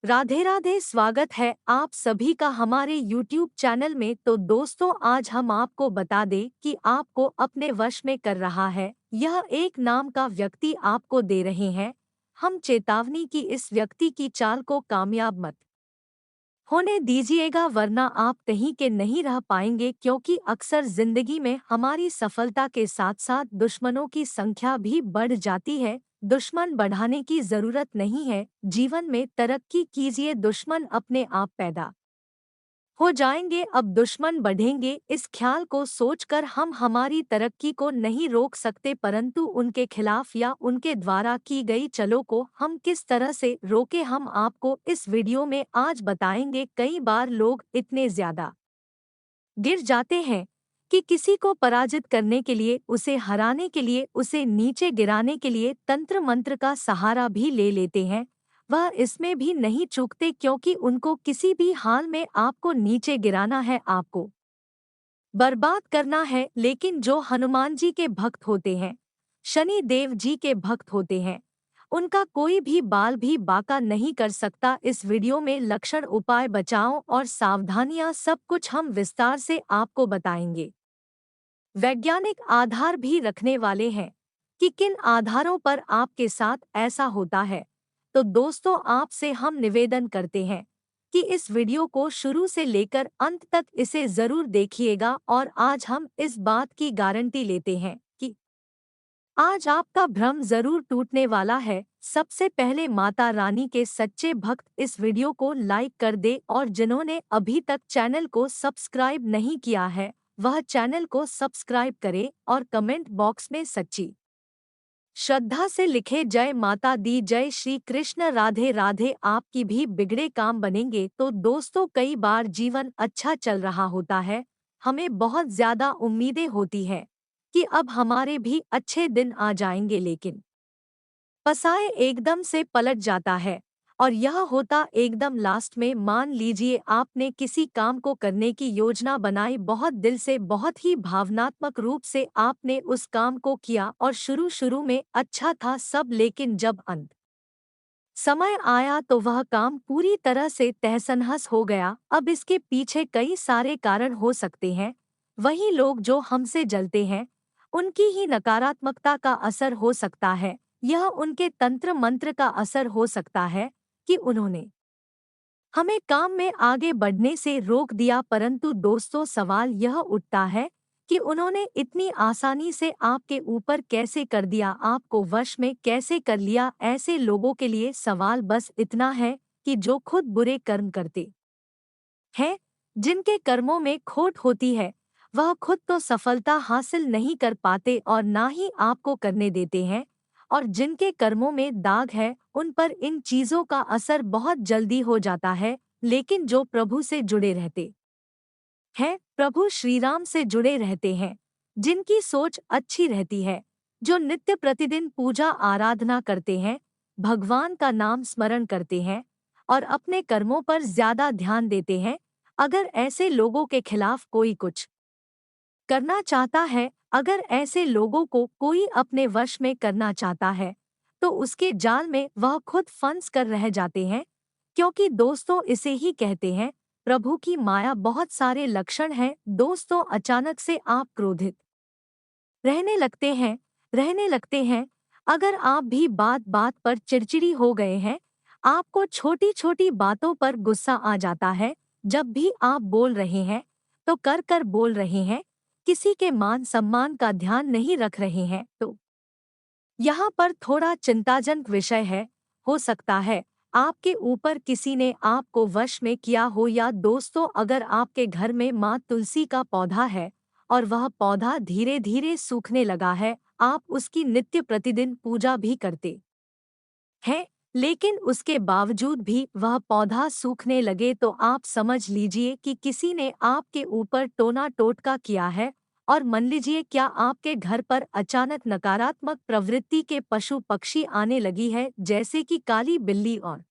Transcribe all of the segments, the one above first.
राधे राधे। स्वागत है आप सभी का हमारे YouTube चैनल में। तो दोस्तों, आज हम आपको बता दें कि आपको अपने वश में कर रहा है यह एक नाम का व्यक्ति। आपको दे रहे हैं हम चेतावनी कि इस व्यक्ति की चाल को कामयाब मत होने दीजिएगा, वरना आप कहीं के नहीं रह पाएंगे। क्योंकि अक्सर जिंदगी में हमारी सफलता के साथ साथ दुश्मनों की संख्या भी बढ़ जाती है। दुश्मन बढ़ाने की जरूरत नहीं है, जीवन में तरक्की कीजिए, दुश्मन अपने आप पैदा हो जाएंगे। अब दुश्मन बढ़ेंगे इस ख्याल को सोचकर हम हमारी तरक्की को नहीं रोक सकते, परंतु उनके खिलाफ या उनके द्वारा की गई चलो को हम किस तरह से रोके, हम आपको इस वीडियो में आज बताएंगे। कई बार लोग इतने ज्यादा गिर जाते हैं कि किसी को पराजित करने के लिए, उसे हराने के लिए, उसे नीचे गिराने के लिए तंत्र मंत्र का सहारा भी ले लेते हैं। वह इसमें भी नहीं चूकते, क्योंकि उनको किसी भी हाल में आपको नीचे गिराना है, आपको बर्बाद करना है। लेकिन जो हनुमान जी के भक्त होते हैं, शनि देव जी के भक्त होते हैं, उनका कोई भी बाल भी बाका नहीं कर सकता। इस वीडियो में लक्षण, उपाय, बचाव और सावधानियां सब कुछ हम विस्तार से आपको बताएंगे। वैज्ञानिक आधार भी रखने वाले हैं कि किन आधारों पर आपके साथ ऐसा होता है। तो दोस्तों, आपसे हम निवेदन करते हैं कि इस वीडियो को शुरू से लेकर अंत तक इसे जरूर देखिएगा। और आज हम इस बात की गारंटी लेते हैं कि आज आपका भ्रम जरूर टूटने वाला है। सबसे पहले माता रानी के सच्चे भक्त इस वीडियो को लाइक कर दे, और जिन्होंने अभी तक चैनल को सब्सक्राइब नहीं किया है वह चैनल को सब्सक्राइब करे और कमेंट बॉक्स में सच्ची श्रद्धा से लिखे जय माता दी, जय श्री कृष्ण, राधे राधे। आपकी भी बिगड़े काम बनेंगे। तो दोस्तों, कई बार जीवन अच्छा चल रहा होता है, हमें बहुत ज्यादा उम्मीदें होती है कि अब हमारे भी अच्छे दिन आ जाएंगे, लेकिन पसाए एकदम से पलट जाता है। और यह होता एकदम लास्ट में। मान लीजिए आपने किसी काम को करने की योजना बनाई, बहुत दिल से, बहुत ही भावनात्मक रूप से आपने उस काम को किया, और शुरू शुरू में अच्छा था सब, लेकिन जब अंत समय आया तो वह काम पूरी तरह से तहस-नहस हो गया। अब इसके पीछे कई सारे कारण हो सकते हैं। वही लोग जो हमसे जलते हैं, उनकी ही नकारात्मकता का असर हो सकता है। यह उनके तंत्र मंत्र का असर हो सकता है कि उन्होंने हमें काम में आगे बढ़ने से रोक दिया। परंतु दोस्तों, सवाल यह उठता है कि उन्होंने इतनी आसानी से आपके ऊपर कैसे कर दिया, आपको वश में कैसे कर लिया। ऐसे लोगों के लिए सवाल बस इतना है कि जो खुद बुरे कर्म करते हैं, जिनके कर्मों में खोट होती है, वह खुद तो सफलता हासिल नहीं कर पाते और ना ही आपको करने देते हैं। और जिनके कर्मों में दाग है, उन पर इन चीजों का असर बहुत जल्दी हो जाता है। लेकिन जो प्रभु से जुड़े रहते हैं, प्रभु श्री राम से जुड़े रहते हैं, जिनकी सोच अच्छी रहती है, जो नित्य प्रतिदिन पूजा आराधना करते हैं, भगवान का नाम स्मरण करते हैं और अपने कर्मों पर ज्यादा ध्यान देते हैं, अगर ऐसे लोगों के खिलाफ कोई कुछ करना चाहता है, अगर ऐसे लोगों को कोई अपने वश में करना चाहता है, तो उसके जाल में वह खुद फंस कर रह जाते हैं। क्योंकि दोस्तों, इसे ही कहते हैं प्रभु की माया। बहुत सारे लक्षण हैं दोस्तों। अचानक से आप क्रोधित रहने लगते हैं। अगर आप भी बात बात पर चिड़चिड़ी हो गए हैं, आपको छोटी छोटी बातों पर गुस्सा आ जाता है, जब भी आप बोल रहे हैं तो कर कर बोल रहे हैं, किसी के मान सम्मान का ध्यान नहीं रख रहे हैं, तो यहाँ पर थोड़ा चिंताजनक विषय है। हो सकता है आपके ऊपर किसी ने आपको वश में किया हो। या दोस्तों, अगर आपके घर में माँ तुलसी का पौधा है और वह पौधा धीरे धीरे सूखने लगा है, आप उसकी नित्य प्रतिदिन पूजा भी करते हैं, लेकिन उसके बावजूद भी वह पौधा सूखने लगे, तो आप समझ लीजिए कि किसी ने आपके ऊपर टोना टोटका किया है। और मान लीजिए, क्या आपके घर पर अचानक नकारात्मक प्रवृत्ति के पशु पक्षी आने लगी है, जैसे कि काली बिल्ली और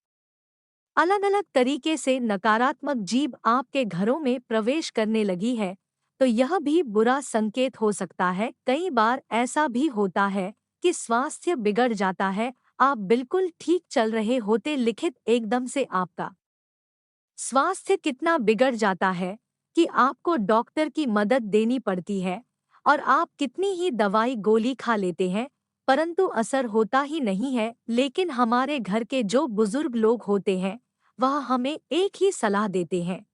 अलग अलग तरीके से नकारात्मक जीव आपके घरों में प्रवेश करने लगी है, तो यह भी बुरा संकेत हो सकता है। कई बार ऐसा भी होता है कि स्वास्थ्य बिगड़ जाता है, आप बिल्कुल ठीक चल रहे होते लिखित एकदम से आपका स्वास्थ्य कितना बिगड़ जाता है कि आपको डॉक्टर की मदद देनी पड़ती है और आप कितनी ही दवाई गोली खा लेते हैं परंतु असर होता ही नहीं है। लेकिन हमारे घर के जो बुजुर्ग लोग होते हैं वह हमें एक ही सलाह देते हैं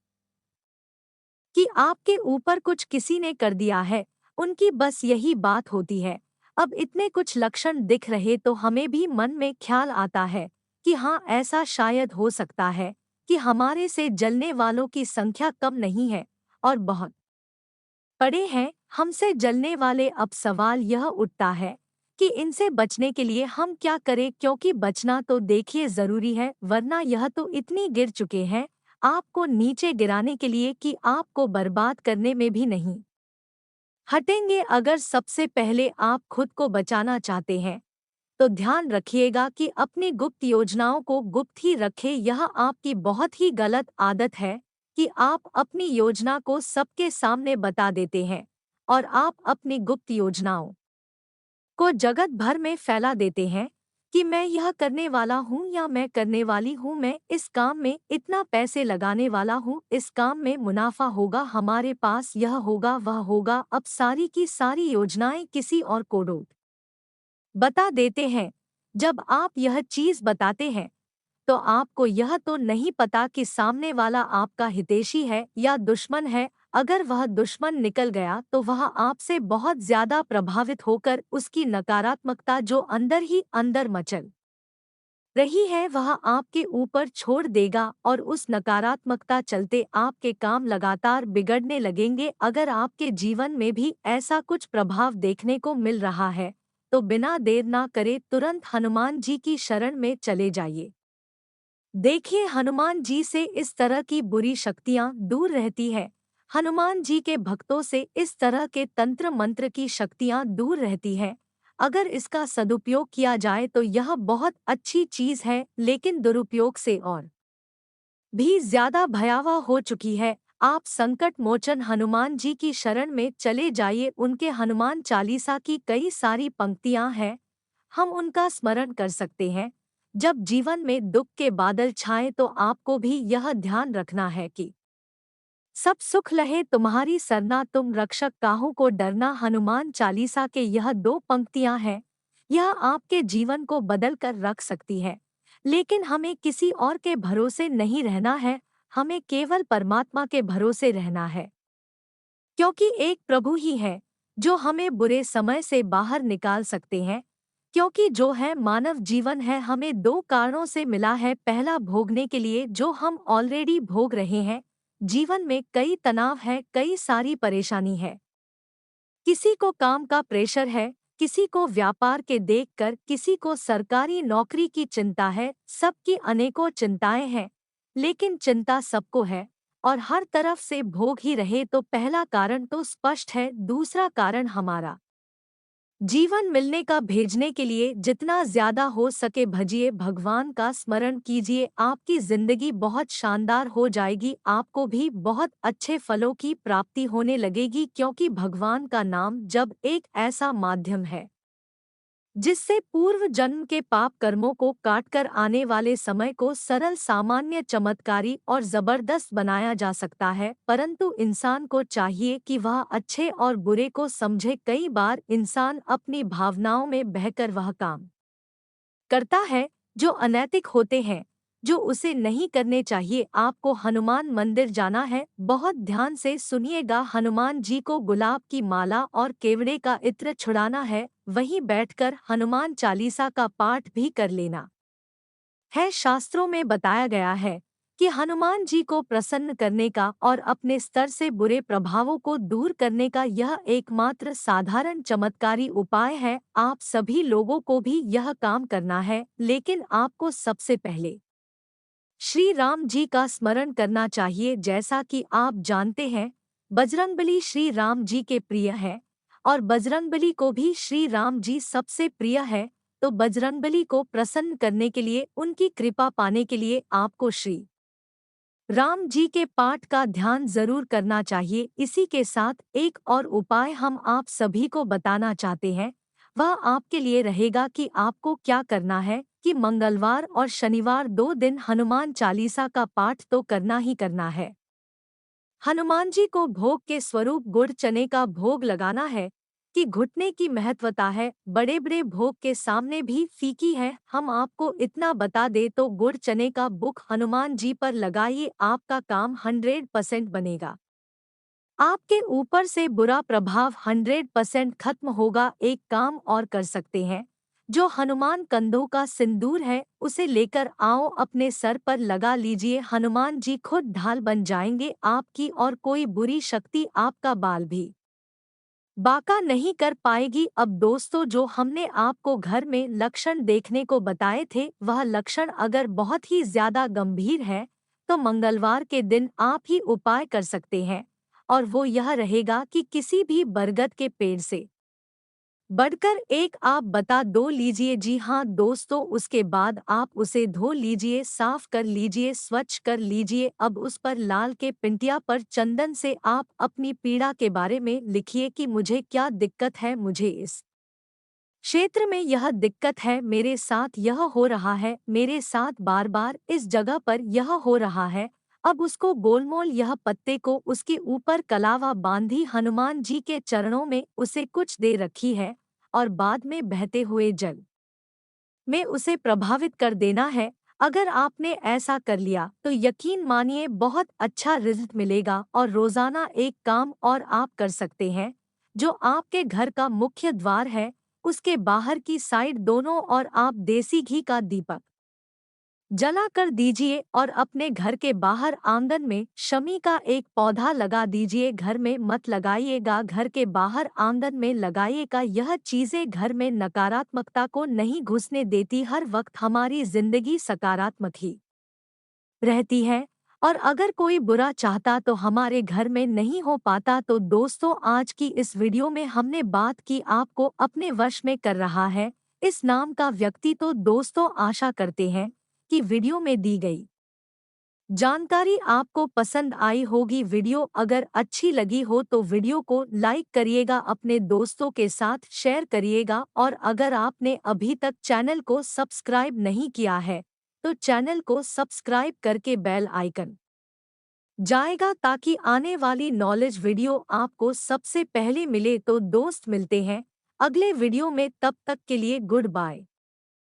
कि आपके ऊपर कुछ किसी ने कर दिया है। उनकी बस यही बात होती है। अब इतने कुछ लक्षण दिख रहे तो हमें भी मन में ख्याल आता है कि हाँ, ऐसा शायद हो सकता है कि हमारे से जलने वालों की संख्या कम नहीं है और बहुत पड़े हैं हमसे जलने वाले। अब सवाल यह उठता है कि इनसे बचने के लिए हम क्या करें, क्योंकि बचना तो देखिए जरूरी है वरना यह तो इतनी गिर चुके हैं आपको नीचे गिराने के लिए कि आपको बर्बाद करने में भी नहीं हटेंगे। अगर सबसे पहले आप खुद को बचाना चाहते हैं तो ध्यान रखिएगा कि अपनी गुप्त योजनाओं को गुप्त ही रखें। यह आपकी बहुत ही गलत आदत है कि आप अपनी योजना को सबके सामने बता देते हैं और आप अपनी गुप्त योजनाओं को जगत भर में फैला देते हैं कि मैं यह करने वाला हूँ या मैं करने वाली हूँ, मैं इस काम में इतना पैसे लगाने वाला हूँ, इस काम में मुनाफा होगा, हमारे पास यह होगा वह होगा। अब सारी की सारी योजनाएं किसी और को बता देते हैं। जब आप यह चीज बताते हैं तो आपको यह तो नहीं पता कि सामने वाला आपका हितैषी है या दुश्मन है। अगर वह दुश्मन निकल गया तो वह आपसे बहुत ज्यादा प्रभावित होकर उसकी नकारात्मकता जो अंदर ही अंदर मचल रही है वह आपके ऊपर छोड़ देगा और उस नकारात्मकता चलते आपके काम लगातार बिगड़ने लगेंगे। अगर आपके जीवन में भी ऐसा कुछ प्रभाव देखने को मिल रहा है तो बिना देर ना करे तुरंत हनुमान जी की शरण में चले जाइए। देखिए, हनुमान जी से इस तरह की बुरी शक्तियां दूर रहती है। हनुमान जी के भक्तों से इस तरह के तंत्र मंत्र की शक्तियां दूर रहती है। अगर इसका सदुपयोग किया जाए तो यह बहुत अच्छी चीज है, लेकिन दुरुपयोग से और भी ज्यादा भयावह हो चुकी है। आप संकट मोचन हनुमान जी की शरण में चले जाइए। उनके हनुमान चालीसा की कई सारी पंक्तियां हैं, हम उनका स्मरण कर सकते हैं। जब जीवन में दुख के बादल छाएं तो आपको भी यह ध्यान रखना है कि सब सुख लहे तुम्हारी सरना, तुम रक्षक काहू को डरना। हनुमान चालीसा के यह दो पंक्तियां हैं, यह आपके जीवन को बदल कर रख सकती है। लेकिन हमें किसी और के भरोसे नहीं रहना है, हमें केवल परमात्मा के भरोसे रहना है, क्योंकि एक प्रभु ही है जो हमें बुरे समय से बाहर निकाल सकते हैं। क्योंकि जो है मानव जीवन है हमें दो कारणों से मिला है। पहला, भोगने के लिए जो हम ऑलरेडी भोग रहे हैं। जीवन में कई तनाव है, कई सारी परेशानी है। किसी को काम का प्रेशर है, किसी को व्यापार के देखकर, किसी को सरकारी नौकरी की चिंता है। सबकी अनेकों चिंताएं हैं, लेकिन चिंता सबको है और हर तरफ से भोग ही रहे तो पहला कारण तो स्पष्ट है। दूसरा कारण, हमारा जीवन मिलने का भेजने के लिए जितना ज्यादा हो सके भजिए, भगवान का स्मरण कीजिए, आपकी जिंदगी बहुत शानदार हो जाएगी। आपको भी बहुत अच्छे फलों की प्राप्ति होने लगेगी, क्योंकि भगवान का नाम जब एक ऐसा माध्यम है जिससे पूर्व जन्म के पाप कर्मों को काटकर आने वाले समय को सरल, सामान्य, चमत्कारी और जबरदस्त बनाया जा सकता है। परंतु इंसान को चाहिए कि वह अच्छे और बुरे को समझे। कई बार इंसान अपनी भावनाओं में बहकर वह काम करता है जो अनैतिक होते हैं, जो उसे नहीं करने चाहिए। आपको हनुमान मंदिर जाना है, बहुत ध्यान से सुनिएगा। हनुमान जी को गुलाब की माला और केवड़े का इत्र छुड़ाना है, वहीं बैठकर हनुमान चालीसा का पाठ भी कर लेना है। शास्त्रों में बताया गया है कि हनुमान जी को प्रसन्न करने का और अपने स्तर से बुरे प्रभावों को दूर करने का यह एकमात्र साधारण चमत्कारी उपाय है। आप सभी लोगों को भी यह काम करना है, लेकिन आपको सबसे पहले श्री राम जी का स्मरण करना चाहिए। जैसा कि आप जानते हैं, बजरंगबली श्री राम जी के प्रिय है और बजरंगबली को भी श्री राम जी सबसे प्रिय है। तो बजरंगबली को प्रसन्न करने के लिए, उनकी कृपा पाने के लिए आपको श्री राम जी के पाठ का ध्यान जरूर करना चाहिए। इसी के साथ एक और उपाय हम आप सभी को बताना चाहते हैं, वह आपके लिए रहेगा कि आपको क्या करना है। कि मंगलवार और शनिवार 2 दिन हनुमान चालीसा का पाठ तो करना ही करना है। हनुमान जी को भोग के स्वरूप गुड़ चने का भोग लगाना है कि घुटने की महत्वता है, बड़े बड़े भोग के सामने भी फीकी है। हम आपको इतना बता दे तो गुड़ चने का बुक हनुमान जी पर लगाइए, आपका काम 100% बनेगा। आपके ऊपर से बुरा प्रभाव 100% खत्म होगा। एक काम और कर सकते हैं, जो हनुमान कंधों का सिंदूर है उसे लेकर आओ, अपने सर पर लगा लीजिए। हनुमान जी खुद ढाल बन जाएंगे आपकी और कोई बुरी शक्ति आपका बाल भी बाका नहीं कर पाएगी। अब दोस्तों, जो हमने आपको घर में लक्षण देखने को बताए थे, वह लक्षण अगर बहुत ही ज्यादा गंभीर है तो मंगलवार के दिन आप ही उपाय कर सकते हैं। और वो यह रहेगा कि किसी भी बरगद के पेड़ से बढ़कर एक आप बता दो लीजिए। जी हाँ दोस्तों, उसके बाद आप उसे धो लीजिए, साफ कर लीजिए, स्वच्छ कर लीजिए। अब उस पर लाल के पिंटिया पर चंदन से आप अपनी पीड़ा के बारे में लिखिए कि मुझे क्या दिक्कत है, मुझे इस क्षेत्र में यह दिक्कत है, मेरे साथ यह हो रहा है, मेरे साथ बार बार इस जगह पर यह हो रहा है। अब उसको गोलमोल यह पत्ते को उसके ऊपर कलावा बांधी हनुमान जी के चरणों में उसे कुछ दे रखी है और बाद में बहते हुए जल में उसे प्रभावित कर देना है। अगर आपने ऐसा कर लिया तो यकीन मानिए बहुत अच्छा रिजल्ट मिलेगा। और रोजाना एक काम और आप कर सकते हैं, जो आपके घर का मुख्य द्वार है उसके बाहर की साइड दोनों और आप देसी घी का दीपक जला कर दीजिए और अपने घर के बाहर आंगन में शमी का एक पौधा लगा दीजिए। घर में मत लगाइएगा, घर के बाहर आंगन में लगाइएगा। यह चीजें घर में नकारात्मकता को नहीं घुसने देती, हर वक्त हमारी जिंदगी सकारात्मक ही रहती है। और अगर कोई बुरा चाहता तो हमारे घर में नहीं हो पाता। तो दोस्तों, आज की इस वीडियो में हमने बात की आपको अपने वश में कर रहा है इस नाम का व्यक्ति। तो दोस्तों, आशा करते हैं कि वीडियो में दी गई जानकारी आपको पसंद आई होगी। वीडियो अगर अच्छी लगी हो तो वीडियो को लाइक करिएगा, अपने दोस्तों के साथ शेयर करिएगा। और अगर आपने अभी तक चैनल को सब्सक्राइब नहीं किया है तो चैनल को सब्सक्राइब करके बेल आइकन जाएगा, ताकि आने वाली नॉलेज वीडियो आपको सबसे पहले मिले। तो दोस्त, मिलते हैं अगले वीडियो में, तब तक के लिए गुड बाय।